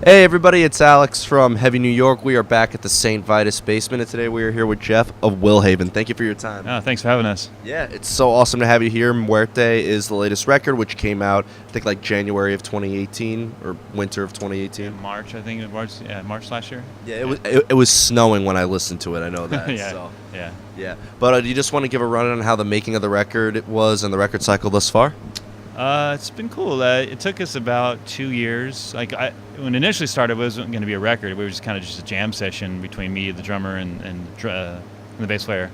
Hey everybody, it's Alex from Heavy New York. We are back at the St. Vitus basement, and today we are here with Jeff of Willhaven. Thank you for your time. Oh, thanks for having us. Yeah, it's so awesome to have you here. Muerte is the latest record, which came out, I think, like January of 2018 or winter of 2018. In March, I think. March last year. Yeah, it was snowing when I listened to it. I know that. Yeah, so. yeah. But do you just want to give a run on how the making of the record was and the record cycle thus far? It's been cool. It took us about 2 years. When it initially started, it wasn't going to be a record. We were just kind of just a jam session between me, the drummer, and the bass player.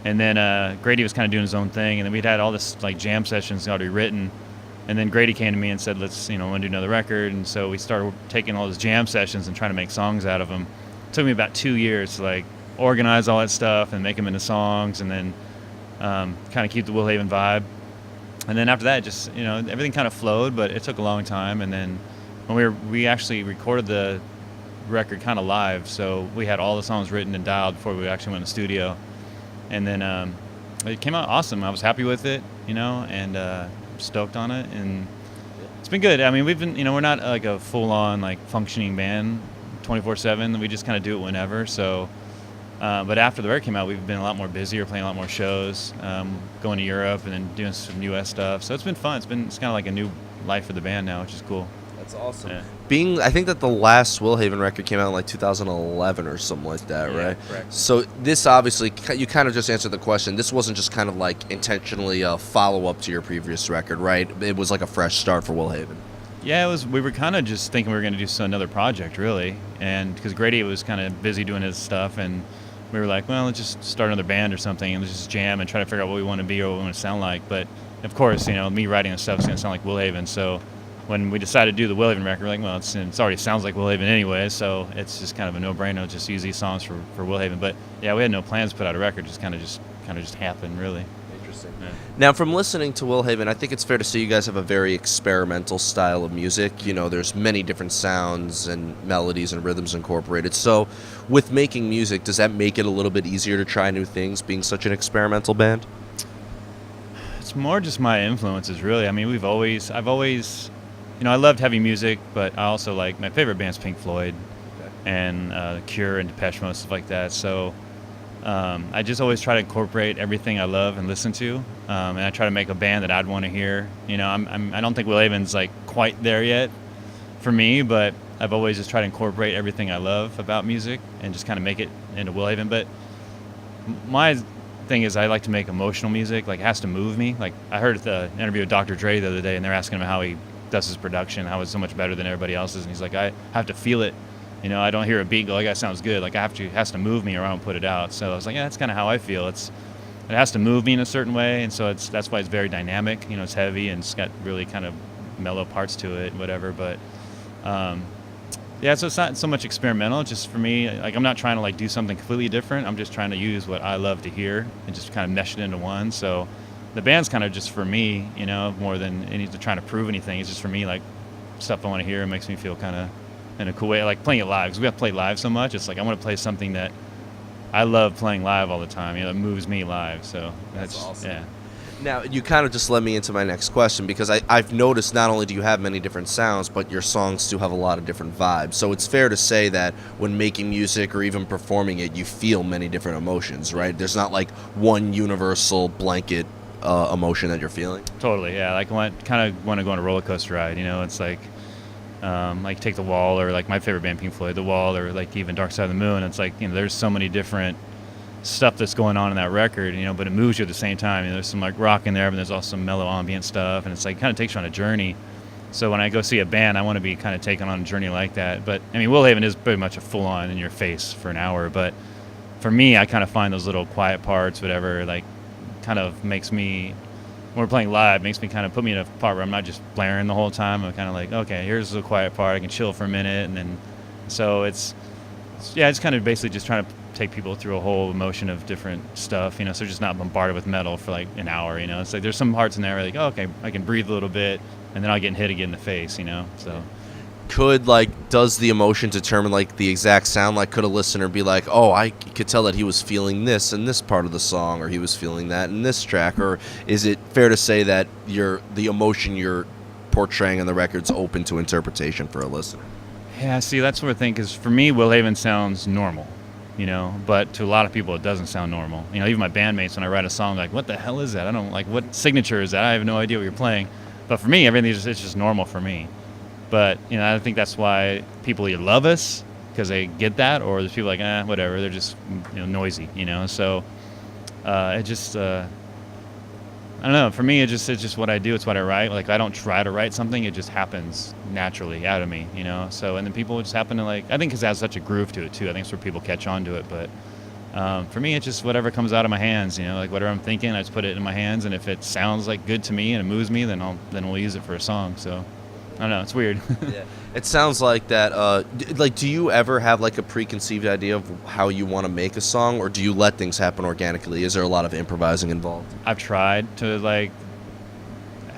And then Grady was kind of doing his own thing. And then we'd had all this like jam sessions already written. And then Grady came to me and said, "Let's want to do another record." And so we started taking all those jam sessions and trying to make songs out of them. It took me about 2 years to like organize all that stuff and make them into songs, and then kind of keep the Willhaven vibe. And then after that, just everything kind of flowed, but it took a long time. And then when we actually recorded the record kind of live, so we had all the songs written and dialed before we actually went in the studio. And then it came out awesome. I was happy with it, and stoked on it, and it's been good. I mean, we've been, we're not like a full-on like functioning band 24/7. We just kind of do it whenever. So. But after the record came out, we've been a lot more busy. We're playing a lot more shows, going to Europe and then doing some U.S. stuff. So it's been fun. It's kind of like a new life for the band now, which is cool. That's awesome. Yeah. I think that the last Willhaven record came out in like 2011 or something like that, right? Correct. So this obviously, you kind of just answered the question. This wasn't just kind of like intentionally a follow-up to your previous record, right? It was like a fresh start for Willhaven. Yeah, it was. We were kind of just thinking we were going to do another project, really, and because Grady was kind of busy doing his stuff, and we were like, well, let's just start another band or something and let's just jam and try to figure out what we want to be or what we want to sound like. But of course, me writing this stuff is going to sound like Willhaven. So when we decided to do the Willhaven record, we're like, well, it already sounds like Willhaven anyway, so it's just kind of a no-brainer. Just use these songs for Willhaven. But yeah, we had no plans to put out a record. Just kind of just happened, really. Interesting. Yeah. Now, from listening to Willhaven, I think it's fair to say you guys have a very experimental style of music. There's many different sounds and melodies and rhythms incorporated. So, with making music, does that make it a little bit easier to try new things, being such an experimental band? It's more just my influences, really. I mean, I've always, I loved heavy music, but I also like, my favorite band's Pink Floyd, and Cure and Depeche Mode, stuff like that. So. I just always try to incorporate everything I love and listen to, and I try to make a band that I'd want to hear. I don't think Willhaven's like quite there yet for me, but I've always just tried to incorporate everything I love about music and just kind of make it into Willhaven. But my thing is I like to make emotional music, like it has to move me. Like I heard the interview with Dr. Dre the other day, and they're asking him how he does his production, how it's so much better than everybody else's, and he's like, I have to feel it. I don't hear a beat go like that sounds good. Like it has to move me or I don't put it out. So I was like, yeah, that's kind of how I feel. It has to move me in a certain way, and so that's why it's very dynamic. It's heavy and it's got really kind of mellow parts to it, whatever. But yeah, so it's not so much experimental. Just for me, like I'm not trying to like do something completely different. I'm just trying to use what I love to hear and just kind of mesh it into one. So the band's kind of just for me, more than trying to prove anything. It's just for me, like stuff I want to hear. It makes me feel kind of in a cool way, like playing it live, because we have to play live so much. It's like I want to play something that I love playing live all the time. That moves me live. So that's awesome. Yeah. Now, you kind of just led me into my next question, because I've noticed not only do you have many different sounds, but your songs do have a lot of different vibes. So it's fair to say that when making music or even performing it, you feel many different emotions, right? There's not like one universal blanket emotion that you're feeling. Totally, yeah. Like I kind of want to go on a roller coaster ride. It's like take The Wall, or like my favorite band, Pink Floyd, The Wall, or like even Dark Side of the Moon. It's like, there's so many different stuff that's going on in that record, but it moves you at the same time. There's some like rock in there, but there's also some mellow ambient stuff, and it's like kind of takes you on a journey. So when I go see a band, I want to be kind of taken on a journey like that. But I mean, Willhaven is pretty much a full-on in your face for an hour. But for me, I kind of find those little quiet parts, whatever, like kind of makes me, when we're playing live, makes me kind of put me in a part where I'm not just blaring the whole time. I'm kind of like, okay, here's the quiet part. I can chill for a minute, and then so it's kind of basically just trying to take people through a whole emotion of different stuff. So just not bombarded with metal for like an hour. It's like there's some parts in there where like, oh, okay, I can breathe a little bit, and then I'll get hit again in the face. So. Does the emotion determine like the exact sound? Like, could a listener be like, oh, I could tell that he was feeling this in this part of the song, or he was feeling that in this track? Or is it fair to say that the emotion you're portraying on the record's open to interpretation for a listener? Yeah, see, that's what I think is for me, Will Haven sounds normal, but to a lot of people, it doesn't sound normal. Even my bandmates, when I write a song, like, what the hell is that? I don't like, what signature is that? I have no idea what you're playing. But for me, everything it's just normal for me. But, I think that's why people either love us because they get that, or there's people like, whatever, they're just, noisy, So it just, I don't know. For me, it's just what I do. It's what I write. Like, I don't try to write something. It just happens naturally out of me, So, and then people just happen to I think because it has such a groove to it, too. I think it's where people catch on to it. But for me, it's just whatever comes out of my hands, like whatever I'm thinking, I just put it in my hands. And if it sounds like good to me and it moves me, then we'll use it for a song. So, I don't know. It's weird. Yeah. It sounds like that. Do you ever have like a preconceived idea of how you want to make a song, or do you let things happen organically? Is there a lot of improvising involved? I've tried to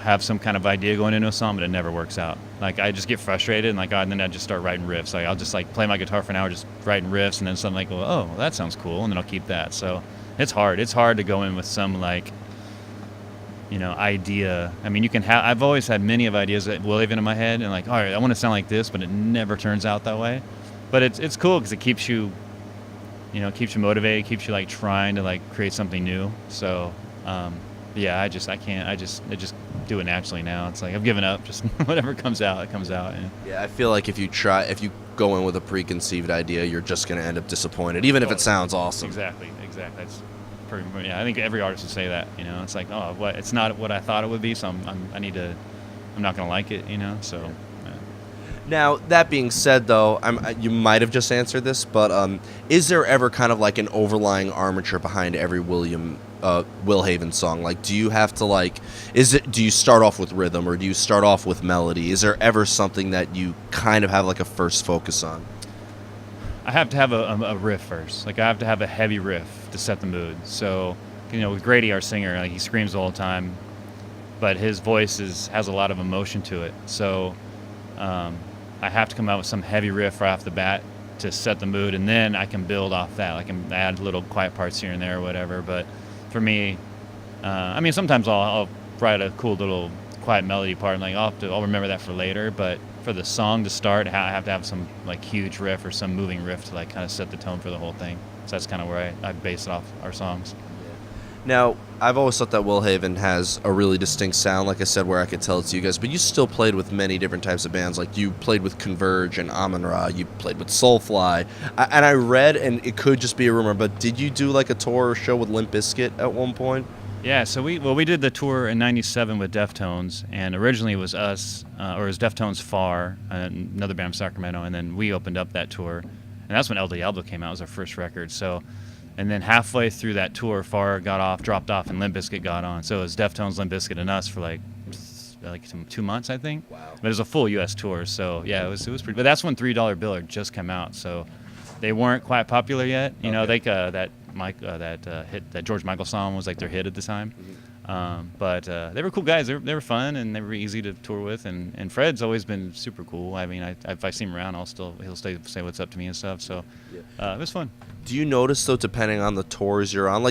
have some kind of idea going into a song, but it never works out. I just get frustrated and then I just start writing riffs. I'll just play my guitar for an hour, just writing riffs, and then suddenly go, oh, well, that sounds cool, and then I'll keep that. So it's hard. It's hard to go in with some idea. I mean, I've always had many of ideas that will even in my head, and all right, I want to sound like this, but it never turns out that way. But it's cool because it keeps you, keeps you motivated, keeps you trying to create something new. So, yeah, I just do it naturally now. It's I've given up. Just whatever comes out, it comes out. Yeah, I feel like if you go in with a preconceived idea, you're just going to end up disappointed, even if it sounds awesome. Exactly. That's pretty. Yeah, I think every artist would say that. It's oh, what? It's not what I thought it would be. So I'm not going to like it. So. Yeah. Now, that being said, though, you might have just answered this, but is there ever kind of an overlying armature behind every Will Haven song? Do you have to do you start off with rhythm, or do you start off with melody? Is there ever something that you kind of have a first focus on? I have to have a riff first. I have to have a heavy riff to set the mood. So, with Grady, our singer, he screams all the time, but his voice has a lot of emotion to it. So, I have to come out with some heavy riff right off the bat to set the mood, and then I can build off that. I can add little quiet parts here and there or whatever. But for me, sometimes I'll write a cool little quiet melody part, and I'll remember that for later. But for the song to start, I have to have some huge riff or some moving riff to kind of set the tone for the whole thing. So that's kind of where I base it off our songs. Now, I've always thought that Will Haven has a really distinct sound, like I said, where I could tell it's you guys, but you still played with many different types of bands. You played with Converge and Amon-Ra, you played with Soulfly, and I read, and it could just be a rumor, but did you do a tour or show with Limp Bizkit at one point? Yeah, so we did the tour in '97 with Deftones, and originally it was us, or it was Deftones Far, another band from Sacramento, and then we opened up that tour, and that's when El Diablo came out. It was our first record. So, and then halfway through that tour, Far dropped off, and Limp Bizkit got on. So it was Deftones, Limp Bizkit, and us for 2 months, I think. Wow. But it was a full U.S. tour, so yeah, it was pretty. But that's when $3 Bill had just come out, so they weren't quite popular yet. That George Michael song was their hit at the time. But they were cool guys. They were fun, and they were easy to tour with. And Fred's always been super cool. I mean, if I see him around, he'll say what's up to me and stuff. So it was fun. Do you notice, though, depending on the tours you're on,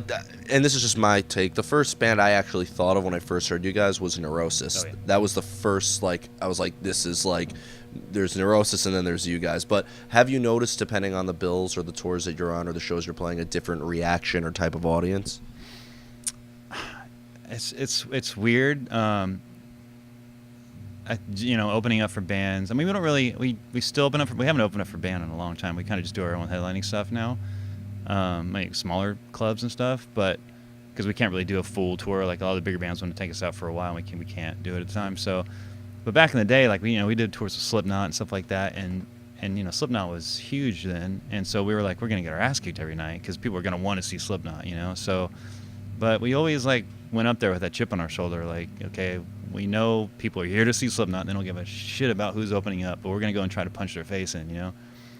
and this is just my take, the first band I actually thought of when I first heard you guys was Neurosis. Oh, yeah. That was the first, I was this is there's Neurosis and then there's you guys. But have you noticed, depending on the bills or the tours that you're on or the shows you're playing, a different reaction or type of audience? It's weird. Opening up for bands. I mean, we don't really we still open up. We haven't opened up for band in a long time. We kind of just do our own headlining stuff now, smaller clubs and stuff. But because we can't really do a full tour, a lot of the bigger bands want to take us out for a while, and we can't do it at the time. So, but back in the day, we did tours with Slipknot and stuff like that, and Slipknot was huge then, and so we were we're gonna get our ass kicked every night because people are gonna want to see Slipknot, So, but we always went up there with that chip on our shoulder, okay, we know people are here to see Slipknot, and they don't give a shit about who's opening up, but we're gonna go and try to punch their face in,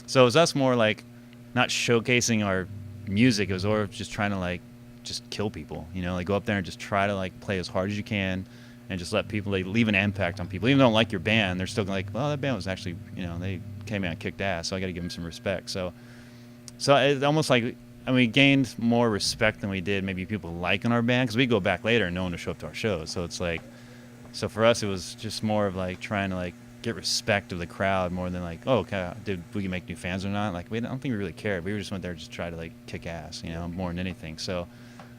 So it was us more not showcasing our music. It was more just trying to just kill people, go up there and just try to play as hard as you can, and just let people leave an impact on people. Even though they don't like your band, they're still well, that band was actually, they came out and kicked ass, so I got to give them some respect. So it's almost we gained more respect than we did maybe people liking our band, because we go back later and no one would show up to our shows. So it's so for us, it was just more of trying to get respect of the crowd more than like, oh, okay, did we make new fans or not? Like, I don't think we really cared. We just went there to just try to like kick ass, more than anything. So,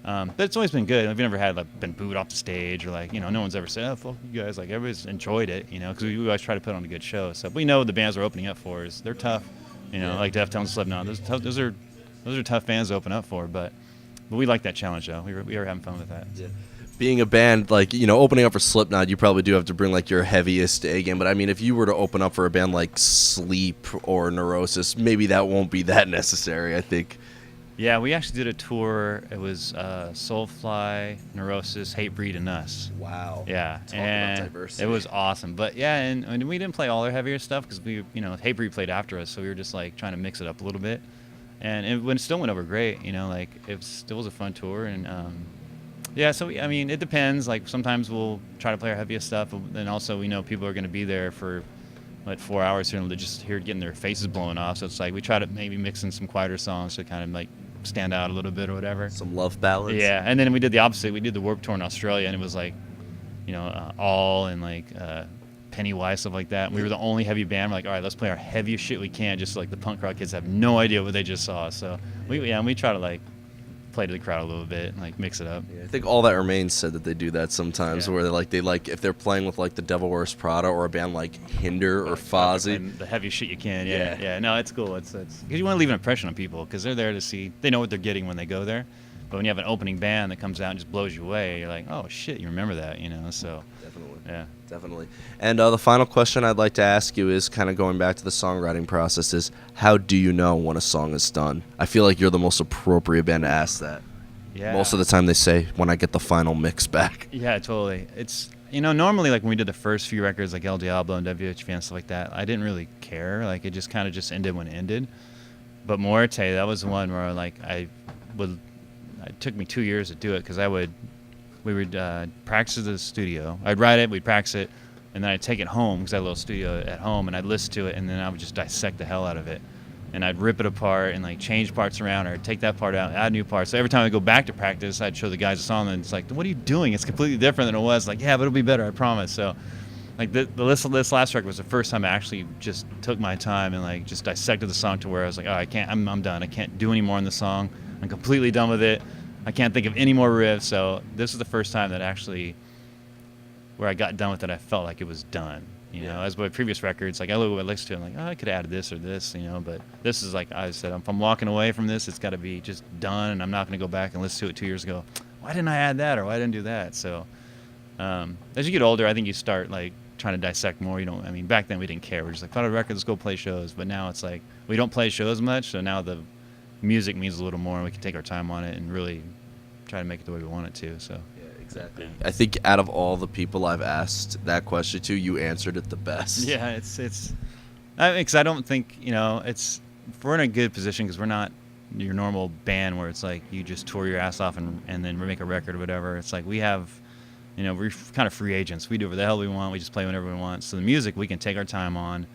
but it's always been good. We've never had like been booed off the stage or like, no one's ever said, oh, fuck you guys. Like, everybody's enjoyed it, because we always try to put on a good show. So we know the bands we're opening up for they're tough, like Deftones, Slipknot. Those are tough bands to open up for, but we like that challenge though. We were having fun with that. Yeah. Being a band, like, opening up for Slipknot, you probably do have to bring, like, your heaviest A game. But, I mean, if you were to open up for a band like Sleep or Neurosis, maybe that won't be that necessary, I think. Yeah, we actually did a tour. It was Soulfly, Neurosis, Hatebreed, and us. Wow. Yeah, Talk and about diversity. it was awesome. But, yeah, and we didn't play all their heavier stuff because Hatebreed played after us, so we were just, like, trying to mix it up a little bit. And it still went over great, like, it still was a fun tour, and... yeah, so it depends. Like sometimes we'll try to play our heaviest stuff, and also we know people are going to be there for like 4 hours here, and they're just here getting their faces blown off. So it's like we try to maybe mix in some quieter songs to kind of like stand out a little bit or whatever. Some love ballads. Yeah, and then we did the opposite. We did the Warped Tour in Australia, and it was like, All and like Pennywise, stuff like that. And we were the only heavy band. We're like, all right, let's play our heaviest shit we can, just so, like the punk rock kids have no idea what they just saw. So we try to like play to the crowd a little bit and like mix it up. Yeah, I think All That Remains said that they do that sometimes, where they like if they're playing with like the Devil Wears Prada or a band like Hinder or Fozzy, the heaviest shit you can. Yeah. No, it's cool. It's because you want to leave an impression on people because they're there to see. They know what they're getting when they go there. But when you have an opening band that comes out and just blows you away, you're like, oh shit, you remember that, So definitely. Yeah. Definitely. And the final question I'd like to ask you is kind of going back to the songwriting process is, how do you know when a song is done? I feel like you're the most appropriate band to ask that. Yeah. Most of the time they say, when I get the final mix back. Yeah, totally. It's, normally like when we did the first few records like El Diablo and WHV and stuff like that, I didn't really care. Like it just kind of just ended when it ended. But Muerte, that was the one where like it took me 2 years to do it because we would practice at the studio. I'd write it, we'd practice it, and then I'd take it home because I had a little studio at home, and I'd listen to it, and then I would just dissect the hell out of it. And I'd rip it apart and like change parts around or take that part out, add new parts. So every time I go back to practice, I'd show the guys a song, and it's like, what are you doing? It's completely different than it was. Like, yeah, but it'll be better, I promise. So like this last record was the first time I actually just took my time and like just dissected the song to where I was like, oh, I'm done. I can't do any more in the song. I'm completely done with it. I can't think of any more riffs. So this is the first time that actually where I got done with it, I felt like it was done. As with previous records, like I look at to it, I'm like, oh, I could have added this or this, but this is like I said, if I'm walking away from this, it's got to be just done, and I'm not going to go back and listen to it 2 years ago. Why didn't I add that or why didn't I do that? So as you get older, I think you start like trying to dissect more. Back then we didn't care. We're just like, final record, let's go play shows. But now it's like we don't play shows much, so now the music means a little more, and we can take our time on it and really try to make it the way we want it to. So. Exactly. I think out of all the people I've asked that question to, you answered it the best. Yeah, it's. Because I don't think we're in a good position because we're not your normal band where it's like you just tour your ass off and then make a record or whatever. It's like we have, we're kind of free agents. We do whatever the hell we want. We just play whenever we want. So the music we can take our time on,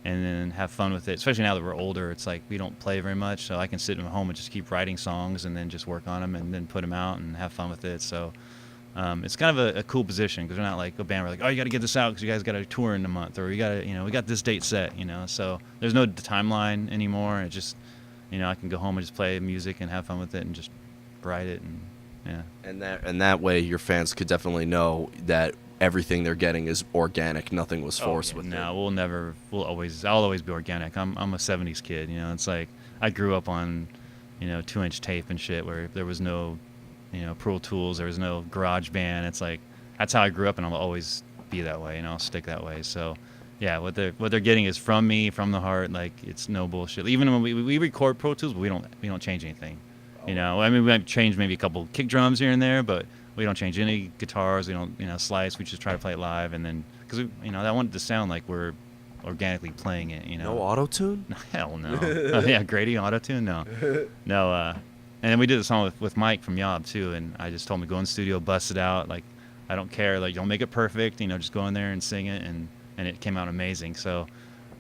and then have fun with it. Especially now that we're older, it's like we don't play very much, so I can sit at home and just keep writing songs and then just work on them and then put them out and have fun with it. So. It's kind of a cool position because we're not like a band. We're like, oh, you got to get this out because you guys got a tour in a month, or we got this date set. So there's no timeline anymore. It just, I can go home and just play music and have fun with it and just write it and yeah. And that way, your fans could definitely know that everything they're getting is organic. Nothing was forced with it. No, I'll always be organic. I'm a '70s kid. It's like I grew up on, 2-inch tape and shit where there was no. Pro Tools, there was no Garage Band. It's like, that's how I grew up, and I'll always be that way, and I'll stick that way. So, yeah, what they're getting is from me, from the heart. Like, it's no bullshit. Even when we record Pro Tools, but we don't change anything. We might change maybe a couple kick drums here and there, but we don't change any guitars. We don't, slice. We just try to play it live, and then because I wanted to sound like we're organically playing it. No auto-tune? Hell no. Yeah, Grady auto-tune? No, no. And then we did the song with Mike from Yob too, and I just told him to go in the studio, bust it out. Like, I don't care. Like, don't make it perfect. Just go in there and sing it, and it came out amazing. So,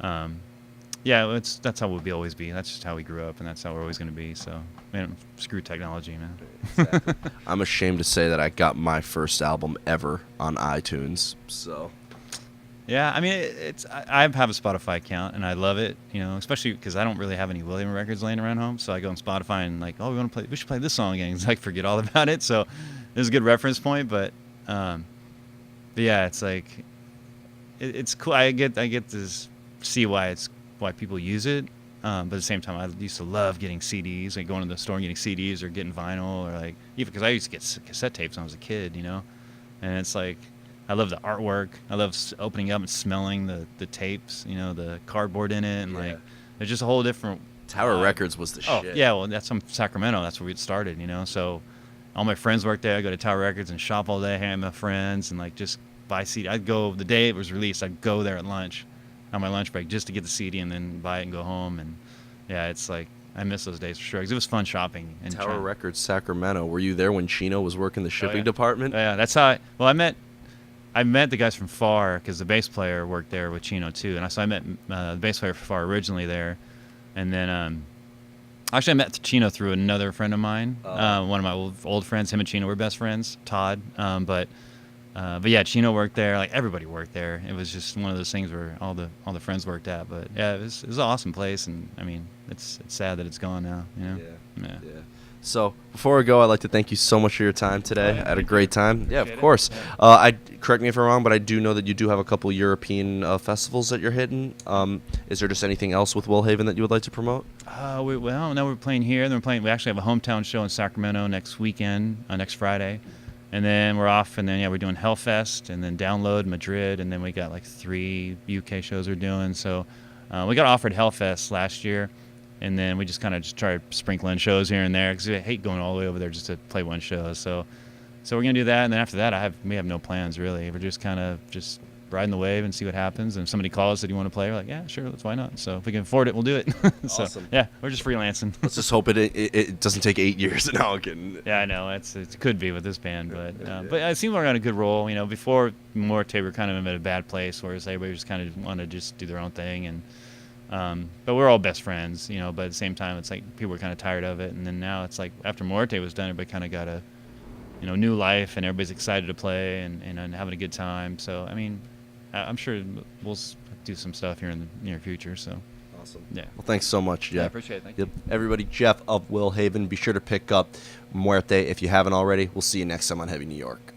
yeah, that's how we'll always be. That's just how we grew up, and that's how we're always going to be. So, man, screw technology, man. Exactly. I'm ashamed to say that I got my first album ever on iTunes. So, Yeah, I mean, I have a Spotify account and I love it, you know, especially because I don't really have any William records laying around home. So I go on Spotify and like, oh, we should play this song again. It's like forget all about it. So there's a good reference point, but yeah, it's like it's cool. I get to see why people use it. But at the same time, I used to love getting CDs, like going to the store and getting CDs or getting vinyl, or like even because I used to get cassette tapes when I was a kid, you know. And it's like I love the artwork. I love opening up and smelling the tapes, you know, the cardboard in it, and like it's just a whole different. Tower Records was the Oh shit. yeah, well that's from Sacramento. That's where we started, you know. So all my friends worked there. I go to Tower Records and shop all day, hang out with my friends, and like just buy CD. I'd go the day it was released. I'd go there at lunch, on my lunch break, just to get the CD and then buy it and go home. And yeah, it's like I miss those days for sure because it was fun shopping. And Tower Records, Sacramento. Were you there when Chino was working the shipping department? Yeah, that's how. I met the guys from Far because the bass player worked there with Chino too, and so I met the bass player for Far originally there, and then actually I met Chino through another friend of mine, one of my old friends. Him and Chino were best friends, Todd. But yeah, Chino worked there. Like everybody worked there. It was just one of those things where all the friends worked at. But yeah, it was an awesome place, and I mean, it's sad that it's gone now. You know? Yeah. So before we go, I'd like to thank you so much for your time today. I had a great time. Yeah, of course. Correct me if I'm wrong, but I do know that you do have a couple European festivals that you're hitting. Is there just anything else with Willhaven that you would like to promote? No, we're playing here. Then we actually have a hometown show in Sacramento next weekend, next Friday. And then we're off, and then we're doing Hellfest, and then Download Madrid, and then we got like 3 UK shows we're doing. So we got offered Hellfest last year, and then we just kind of tried sprinkling shows here and there because I hate going all the way over there just to play one show. So we're gonna do that, and then after that, we have no plans really. We're just kind of just riding the wave and see what happens. And if somebody calls that you want to play, we're like, yeah, sure, why not? So if we can afford it, we'll do it. So, awesome. Yeah, we're just freelancing. Let's just hope it doesn't take 8 years. No, I'm kidding. Yeah, I know it could be with this band, but it seems like we're on a good roll. You know, before Muerte, we were kind of in a bad place, whereas everybody just kind of wanted to just do their own thing, and but we're all best friends, you know. But at the same time, it's like people were kind of tired of it, and then now it's like after Muerte was done, everybody kind of got a new life, and everybody's excited to play and having a good time. So I mean, I'm sure we'll do some stuff here in the near future. So. Awesome. Yeah. Well, thanks so much, Jeff. Yeah, I appreciate it. Thank you. Everybody, Jeff of Willhaven. Be sure to pick up Muerte if you haven't already. We'll see you next time on Heavy New York.